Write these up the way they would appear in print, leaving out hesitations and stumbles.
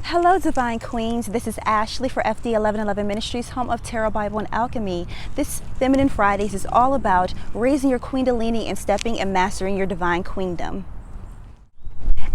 Hello, Divine Queens. This is Ashley for FD 1111 Ministries, home of Tarot, Bible, and Alchemy. This Feminine Fridays is all about raising your Queendalini and stepping and mastering your divine queendom.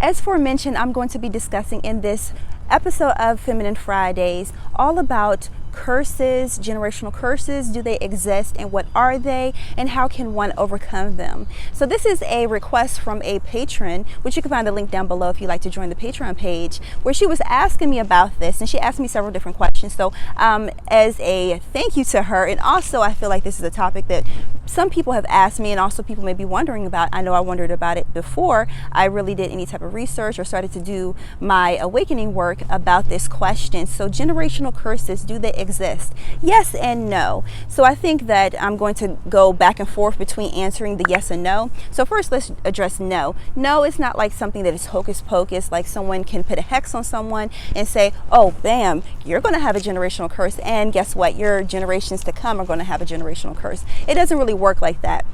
As aforementioned, I'm going to be discussing in this episode of Feminine Fridays all about curses, generational curses. Do they exist, and what are they, and how can one overcome them? So this is a request from a patron, which you can find the link down below if you'd like to join the Patreon page, where she was asking me about this, and she asked me several different questions. So as a thank you to her, and also I feel like this is a topic that some people have asked me, and also people may be wondering about. I know I wondered about it before I really did any type of research or started to do my awakening work about this question. So generational curses, do they exist? Yes and no. So I think that I'm going to go back and forth between answering the yes and no. So first, let's address no. No, it's not like something that is hocus pocus, like someone can put a hex on someone and say, oh, bam, you're going to have a generational curse, and guess what? Your generations to come are going to have a generational curse. It doesn't really work like that.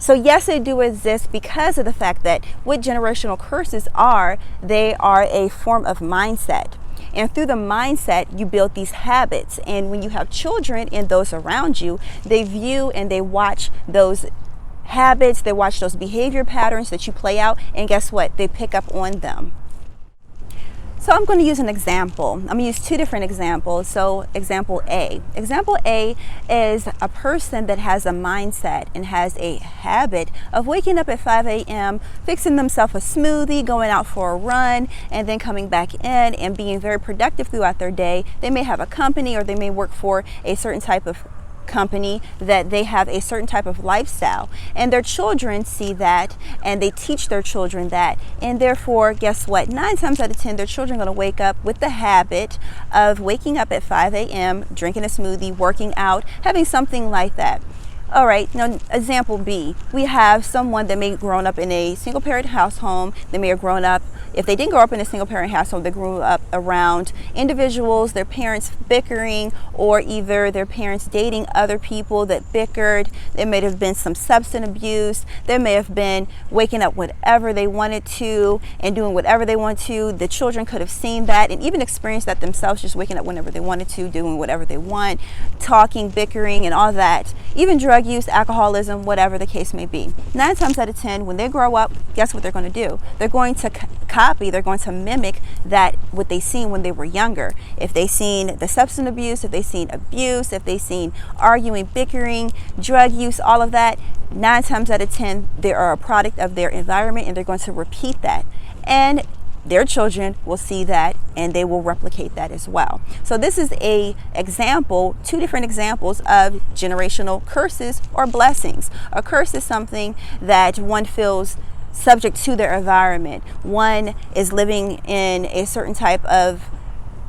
So yes, they do exist because of the fact that what generational curses are, they are a form of mindset. And through the mindset, you build these habits. And when you have children and those around you, they view and they watch those habits, they watch those behavior patterns that you play out, and guess what? They pick up on them. So I'm going to use an example. I'm going to use two different examples. So example A. Example A is a person that has a mindset and has a habit of waking up at 5 a.m., fixing themselves a smoothie, going out for a run, and then coming back in and being very productive throughout their day. They may have a company, or they may work for a certain type of company that they have a certain type of lifestyle, and their children see that, and they teach their children that, and therefore, guess what? 9 times out of 10, their children are going to wake up with the habit of waking up at 5 a.m., drinking a smoothie, working out, having something like that. All right, now example B, we have someone that may have grown up in a single parent household. They may have grown up, if they didn't grow up in a single parent household, they grew up around individuals, their parents bickering, or either their parents dating other people that bickered. There may have been some substance abuse. There may have been waking up whenever they wanted to and doing whatever they want to. The children could have seen that and even experienced that themselves, just waking up whenever they wanted to, doing whatever they want, talking, bickering, and all that. Even drug use, alcoholism, whatever the case may be. 9 times out of 10, when they grow up, guess what they're going to do? They're going to copy, they're going to mimic that, what they seen when they were younger. If they seen the substance abuse, if they seen abuse, if they seen arguing, bickering, drug use, all of that, 9 times out of 10, they are a product of their environment, and they're going to repeat that. And their children will see that, and they will replicate that as well. So this is a example, 2 different examples of generational curses or blessings. A curse is something that one feels subject to their environment. One is living in a certain type of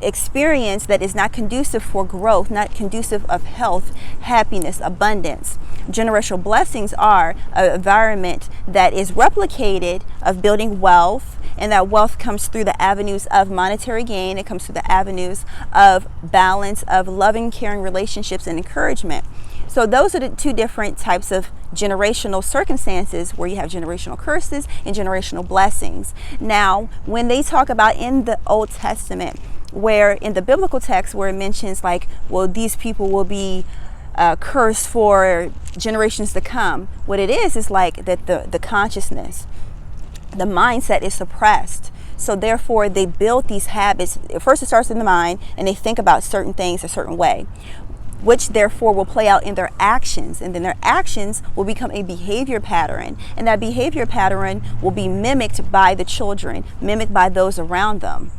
experience that is not conducive for growth, not conducive of health, happiness, abundance. Generational blessings are an environment that is replicated of building wealth, and that wealth comes through the avenues of monetary gain. It comes through the avenues of balance, of loving, caring relationships, and encouragement. So those are the 2 different types of generational circumstances where you have generational curses and generational blessings. Now, when they talk about in the Old Testament, where in the biblical text where it mentions like, well, these people will be cursed for generations to come, what it is like that the consciousness, the mindset is suppressed. So therefore they build these habits. First it starts in the mind, and they think about certain things a certain way, which therefore will play out in their actions, and then their actions will become a behavior pattern, and that behavior pattern will be mimicked by the children, mimicked by those around them.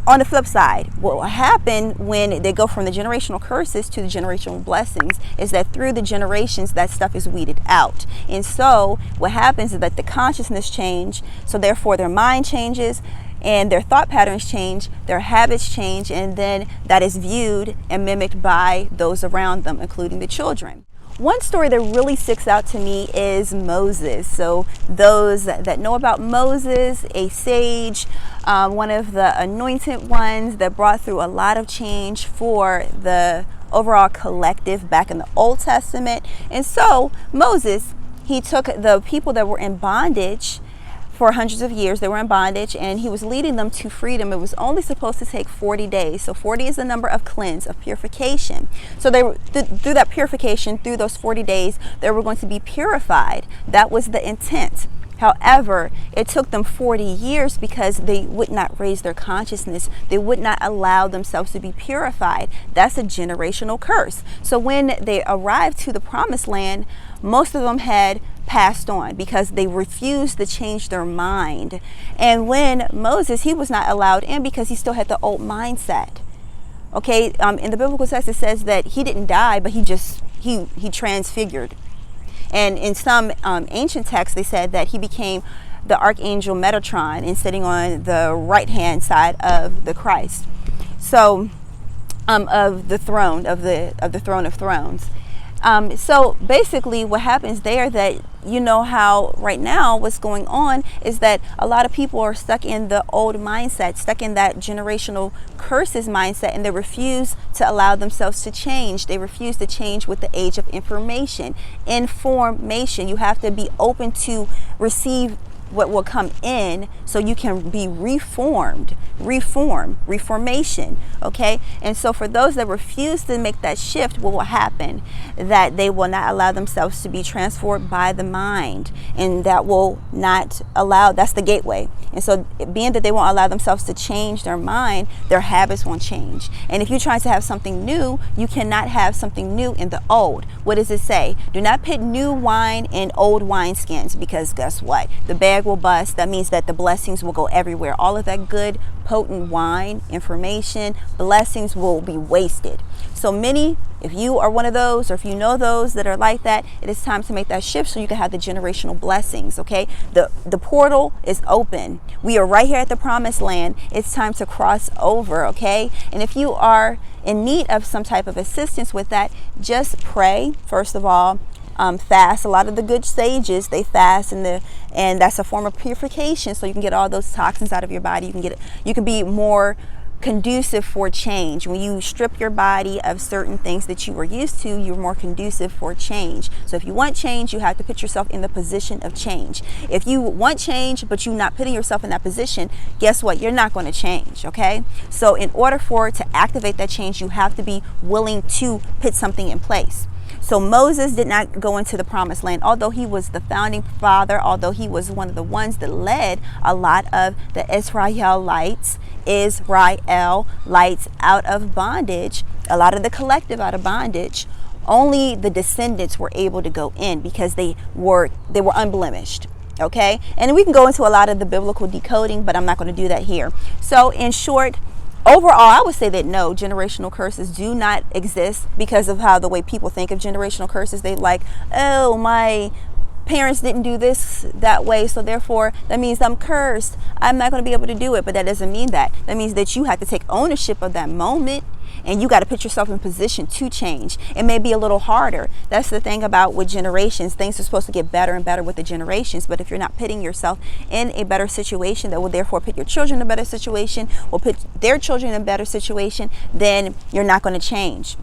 On the flip side, what will happen when they go from the generational curses to the generational blessings is that through the generations, that stuff is weeded out. And so what happens is that the consciousness change, so therefore their mind changes, and their thought patterns change, their habits change, and then that is viewed and mimicked by those around them, including the children. One story that really sticks out to me is Moses. So those that know about Moses, a sage, one of the anointed ones that brought through a lot of change for the overall collective back in the Old Testament. And so Moses, he took the people that were in bondage for hundreds of years. They were in bondage, and he was leading them to freedom. It was only supposed to take 40 days. So 40 is the number of cleanse, of purification. So they were through that purification, through those 40 days, they were going to be purified. That was the intent. However, it took them 40 years because they would not raise their consciousness. They would not allow themselves to be purified. That's a generational curse. So when they arrived to the promised land, most of them had passed on because they refused to change their mind. And when Moses, he was not allowed in because he still had the old mindset. Okay, in the biblical text it says that he didn't die, but he transfigured. And in some ancient texts they said that he became the archangel Metatron and sitting on the right hand side of the Christ. So of the throne of the throne of thrones. So basically what happens there, that you know how right now what's going on is that a lot of people are stuck in the old mindset, stuck in that generational curses mindset, and they refuse to allow themselves to change. They refuse to change with the age of information. You have to be open to receive what will come in so you can be reformation. Okay, and so for those that refuse to make that shift, what will happen? That they will not allow themselves to be transformed by the mind, and that will not allow, that's the gateway. And so being that they won't allow themselves to change their mind, their habits won't change. And if you're trying to have something new, you cannot have something new in the old. What does it say? Do not put new wine in old wineskins, because guess what? The bag will bust. That means that the blessings will go everywhere. All of that good, potent wine, information, blessings will be wasted. So many, if you are one of those, or if you know those that are like that, it is time to make that shift so you can have the generational blessings. Okay, the portal is open. We are right here at the promised land. It's time to cross over. Okay, and if you are in need of some type of assistance with that, just pray first of all. Fast. A lot of the good sages, they fast, and that's a form of purification, so you can get all those toxins out of your body. You can be more conducive for change. When you strip your body of certain things that you were used to, you're more conducive for change. So if you want change, you have to put yourself in the position of change. If you want change but you're not putting yourself in that position, guess what? You're not going to change. Okay, so in order to activate that change, you have to be willing to put something in place. So Moses did not go into the promised land, although he was the founding father, although he was one of the ones that led a lot of the Israelites out of bondage, a lot of the collective out of bondage. Only the descendants were able to go in because they were unblemished. Okay, and we can go into a lot of the biblical decoding, but I'm not going to do that here. So in short, overall, I would say that no, generational curses do not exist because of the way people think of generational curses. They like, oh, my parents didn't do this that way, so therefore that means I'm cursed. I'm not going to be able to do it. But that doesn't mean that. That means that you have to take ownership of that moment, and you got to put yourself in position to change. It may be a little harder. That's the thing about with generations. Things are supposed to get better and better with the generations, but if you're not putting yourself in a better situation that will therefore put your children in a better situation, will put their children in a better situation, then you're not going to change.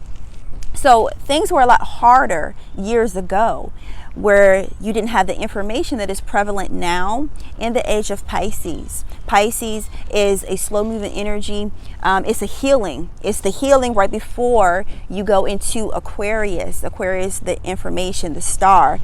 So things were a lot harder years ago, where you didn't have the information that is prevalent now in the age of Pisces. Pisces is a slow moving energy. It's a healing. It's the healing right before you go into Aquarius. Aquarius, the information, the star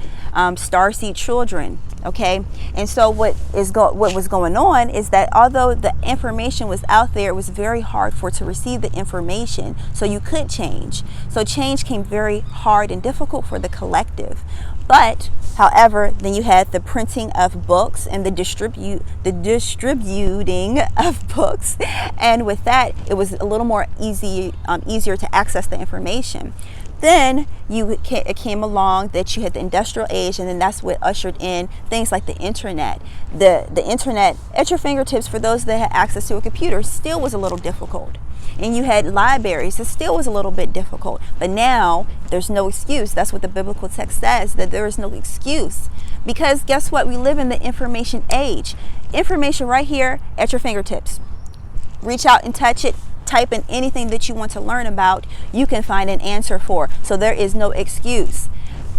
seed children. Okay, and so what was going on is that although the information was out there, it was very hard to receive the information, so you could change. So change came very hard and difficult for the collective. But however, then you had the printing of books and the distributing of books, and with that, it was a little more easier to access the information. Then it came along that you had the industrial age, and then that's what ushered in things like the internet. The internet at your fingertips for those that had access to a computer still was a little difficult. And you had libraries, it still was a little bit difficult. But now there's no excuse. That's what the biblical text says, that there is no excuse. Because guess what? We live in the information age. Information right here at your fingertips. Reach out and touch it. Type in anything that you want to learn about, you can find an answer for. So there is no excuse.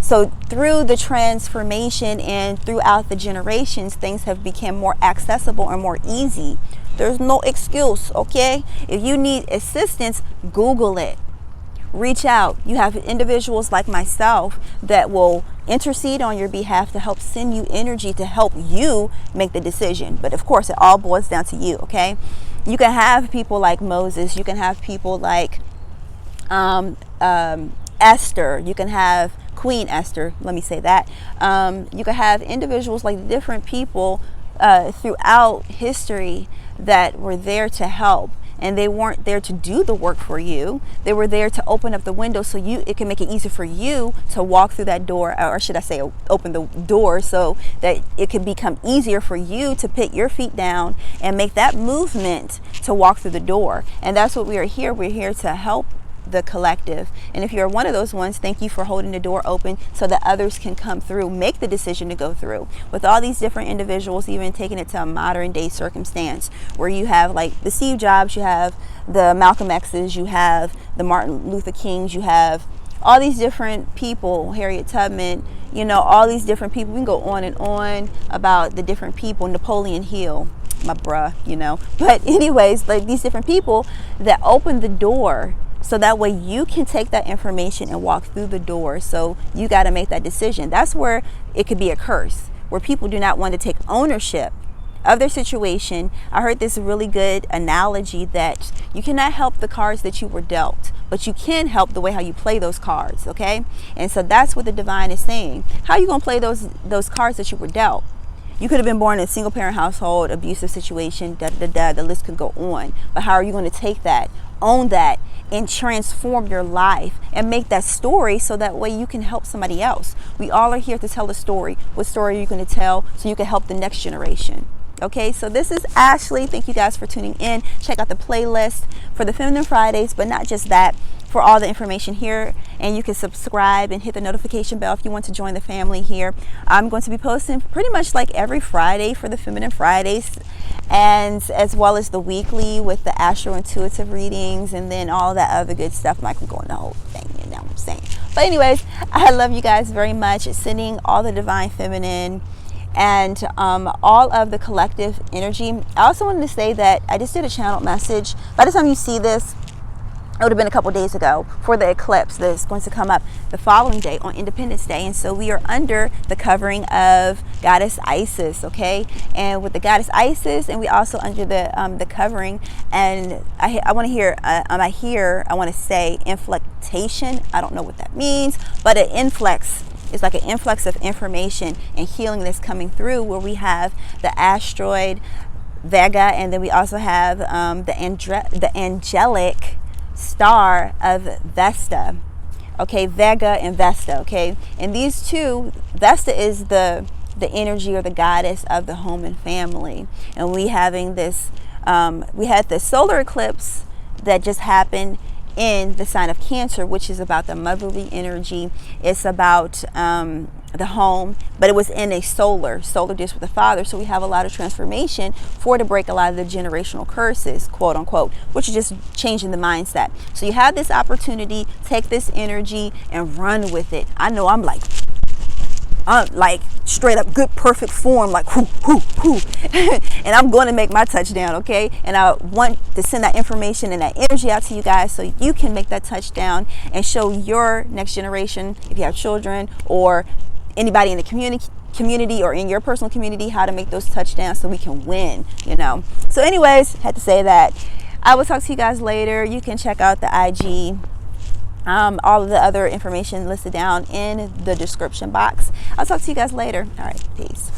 So through the transformation and throughout the generations, things have become more accessible and more easy. There's no excuse, okay? If you need assistance, Google it. Reach out. You have individuals like myself that will intercede on your behalf to help send you energy to help you make the decision. But of course, it all boils down to you, okay? You can have people like Moses. You can have people like Esther. You can have Queen Esther, let me say that. You can have individuals like different people throughout history that were there to help, and they weren't there to do the work for you. They were there to open up the window so it can make it easier for you to walk through that door, or should I say open the door so that it can become easier for you to put your feet down and make that movement to walk through the door. And that's what we are here. We're here to help the collective. And if you're one of those ones, thank you for holding the door open so that others can come through, make the decision to go through. With all these different individuals, even taking it to a modern day circumstance where you have like the Steve Jobs, you have the Malcolm X's, you have the Martin Luther Kings, you have all these different people, Harriet Tubman, you know, all these different people. We can go on and on about the different people, Napoleon Hill, my bruh, you know. But anyways, like these different people that opened the door so that way you can take that information and walk through the door. So you got to make that decision. That's where it could be a curse, where people do not want to take ownership of their situation. I heard this really good analogy that you cannot help the cards that you were dealt, but you can help the way how you play those cards, okay? And so that's what the divine is saying. How are you going to play those cards that you were dealt? You could have been born in a single parent household, abusive situation, the list could go on. But how are you going to take that, own that, and transform your life and make that story so that way you can help somebody else? We all are here to tell a story. What story are you going to tell so you can help the next generation? Okay, so this is Ashley. Thank you guys for tuning in. Check out the playlist for the Feminine Fridays, but not just that, for all the information here. And you can subscribe and hit the notification bell if you want to join the family here. I'm going to be posting pretty much like every Friday for the Feminine Fridays, and as well as the weekly with the astro intuitive readings and then all that other good stuff. I'm not going to go in the whole thing, you know what I'm saying. But anyways, I love you guys very much. Sending all the divine feminine and all of the collective energy. I also wanted to say that I just did a channel message. By the time you see this, it would have been a couple days ago, for the eclipse that's going to come up the following day on Independence Day. And so we are under the covering of Goddess Isis, okay? And with the Goddess Isis, and we also under the covering, and I want to hear, I want to say inflectation. I don't know what that means, but an influx. It's like an influx of information and healing that's coming through, where we have the asteroid Vega, and then we also have the angelic star of Vesta. Okay, Vega and Vesta. Okay, and these two, Vesta is the energy or the goddess of the home and family. And we having this, we had the solar eclipse that just happened in the sign of Cancer, which is about the motherly energy. It's about the home, but it was in a solar deals with the father. So we have a lot of transformation to break a lot of the generational curses, quote unquote, which is just changing the mindset. So you have this opportunity, take this energy and run with it. I know I'm like straight up good perfect form, like whoo whoo whoo and I'm going to make my touchdown, okay? And I want to send that information and that energy out to you guys so you can make that touchdown and show your next generation, if you have children or anybody in the community or in your personal community, how to make those touchdowns so we can win, you know. So anyways, had to say that. I will talk to you guys later. You can check out the IG, all of the other information listed down in the description box. I'll talk to you guys later. All right, peace.